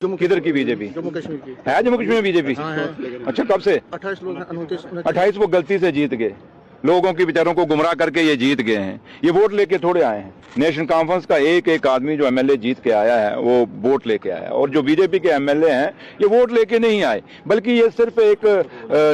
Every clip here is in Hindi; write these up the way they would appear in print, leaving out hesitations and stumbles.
किधर की बीजेपी? जम्मू कश्मीर की है जम्मू कश्मीर में बीजेपी? हाँ है। अच्छा, कब से? 28 लोग 28 वो गलती से जीत गए, लोगों के बेचारों को गुमराह करके ये जीत गए हैं। ये वोट लेके थोड़े आए हैं। नेशनल कॉन्फ्रेंस का एक एक आदमी जो एमएलए जीत के आया है वो वोट लेके आया है, और जो बीजेपी के एमएलए हैं ये वोट लेके नहीं आए, बल्कि ये सिर्फ एक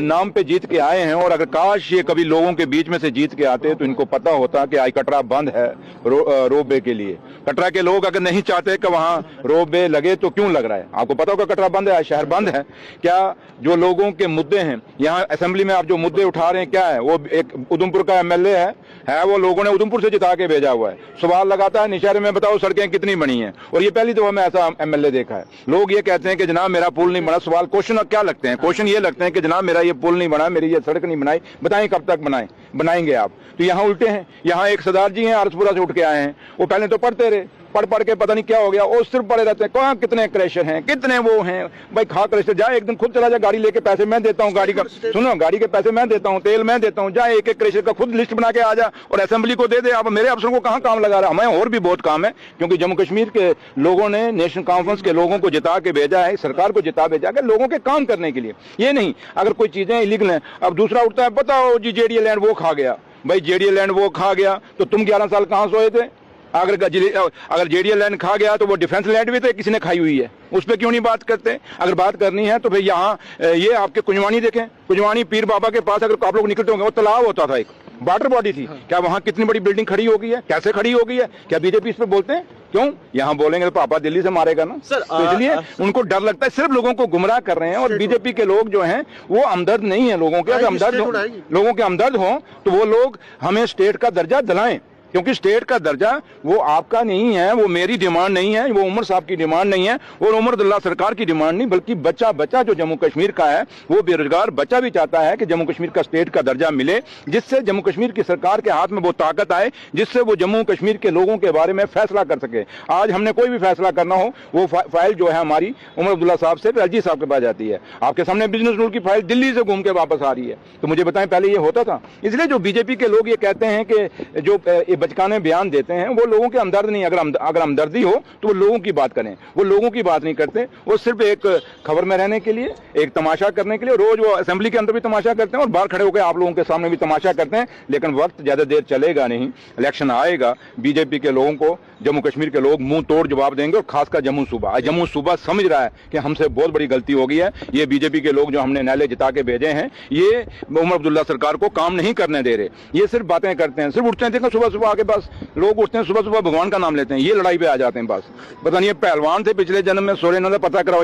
नाम पे जीत के आए हैं। और अगर काश ये कभी लोगों के बीच में से जीत के आते तो इनको पता होता कि आज कटरा बंद है रोपवे के लिए। कटरा के लोग अगर नहीं चाहते कि वहां रोपवे लगे तो क्यों लग रहा है? आपको पता होगा कटरा बंद है, शहर बंद है। क्या जो लोगों के मुद्दे हैं यहाँ असेंबली में आप जो मुद्दे उठा रहे हैं क्या है? वो एक उधमपुर का एमएलए है वो लोगों ने उधमपुर से जिता के भेजा हुआ है, सवाल लगाता है निशारे में बताओ सड़कें कितनी बनी हैं। और ये पहली दफा मैं ऐसा एमएलए देखा है। लोग ये कहते हैं कि जनाब मेरा पुल नहीं बना। सवाल क्वेश्चन क्या लगते हैं? क्वेश्चन ये लगते हैं कि जनाब मेरा ये पुल नहीं बना, मेरी ये सड़क नहीं बनाई, बताएं कब तक बनाएंगे आप? तो यहाँ उल्टे हैं। यहाँ एक सरदार जी हैं आरसपुरा से उठ के आए हैं, वो पहले तो पढ़ते रहे, पढ़ के पता नहीं क्या हो गया, वो सिर्फ पड़े रहते हैं कहाँ कितने क्रैशर हैं, कितने वो हैं। भाई खा क्रैशर जाए, एक दिन खुद चला जाए, गाड़ी लेके पैसे मैं देता हूँ, गाड़ी का सुनो, गाड़ी के पैसे मैं देता हूँ, तेल मैं देता हूँ, जाए एक एक क्रैशर का खुद लिस्ट बना के आ जा और असेंबली को दे दे। आप मेरे अफसरों को कहाँ काम लगा रहा है? हमें और भी बहुत काम है, क्योंकि जम्मू कश्मीर के लोगों ने नेशनल कॉन्फ्रेंस के लोगों को जिता के भेजा है, सरकार को जिता भेजा है लोगों के काम करने के लिए। ये नहीं अगर कोई चीजें इलीगल हैं। अब दूसरा उठता है बताओ जी जेडीए लैंड वो खा गया। भाई जेडीए लैंड वो खा गया तो तुम 11 साल कहाँ सोए थे? अगर जेडीए लैंड खा गया तो वो डिफेंस लैंड भी तो किसी ने खाई हुई है, उस पर क्यों नहीं बात करते? अगर बात करनी है तो फिर यहाँ ये आपके कुंजवानी देखें, कुंजवानी पीर बाबा के पास अगर आप लोग निकलते होंगे वो तालाब होता था, एक वाटर बॉडी थी। क्या वहां कितनी बड़ी बिल्डिंग खड़ी हो गई है? कैसे खड़ी हो गई है? क्या बीजेपी इस पे बोलते हैं? क्यों? यहाँ बोलेंगे तो पापा दिल्ली से मारेगा ना सर। तो इसलिए उनको डर लगता है, सिर्फ लोगों को गुमराह कर रहे हैं। और बीजेपी के लोग जो हैं वो हमदर्द नहीं है लोगों के। अगर लोगों के हमदर्द हो तो वो लोग हमें स्टेट का दर्जा दिलाएं, क्योंकि स्टेट का दर्जा वो आपका नहीं है, वो मेरी डिमांड नहीं है, वो उमर साहब की डिमांड नहीं है, और उमर अब्दुल्ला सरकार की डिमांड नहीं, बल्कि बच्चा जो जम्मू कश्मीर का है वो बेरोजगार बच्चा भी चाहता है कि जम्मू कश्मीर का स्टेट का दर्जा मिले, जिससे जम्मू कश्मीर की सरकार के हाथ में वो ताकत आए, जिससे वो जम्मू कश्मीर के लोगों के बारे में फैसला कर सके। आज हमने कोई भी फैसला करना हो वो फाइल जो है हमारी उमर अब्दुल्ला साहब से एलजी साहब के पास जाती है। आपके सामने बिजनेस रूल की फाइल दिल्ली से घूम के वापस आ रही है। तो मुझे बताएं पहले ये होता था? इसलिए जो बीजेपी के लोग ये कहते हैं कि जो बचकाने बयान देते हैं वो लोगों के हमदर्द नहीं। अगर हमदर्दी हो तो वो लोगों की बात करें, वो लोगों की बात नहीं करते। वो सिर्फ एक खबर में रहने के लिए, एक तमाशा करने के लिए, रोज वो असेंबली के अंदर भी तमाशा करते हैं और बाहर खड़े होकर आप लोगों के सामने भी तमाशा करते हैं। लेकिन वक्त ज्यादा देर चलेगा नहीं, इलेक्शन आएगा, बीजेपी के लोगों को जम्मू कश्मीर के लोग मुंह तोड़ जवाब देंगे। और खासकर जम्मू सूबा समझ रहा है कि हमसे बहुत बड़ी गलती हो गई है। ये बीजेपी के लोग जो हमने नैले जिता के भेजे हैं ये उमर अब्दुल्ला सरकार को काम नहीं करने दे रहे। ये सिर्फ बातें करते हैं, सिर्फ उठते हैं, देखो सुबह सुबह आके बस लोग उठते हैं, सुबह सुबह भगवान का नाम लेते हैं, ये लड़ाई पे आ जाते हैं। बस पता नहीं ये पहलवान थे पिछले जन्म में, सोरे पता कराओ।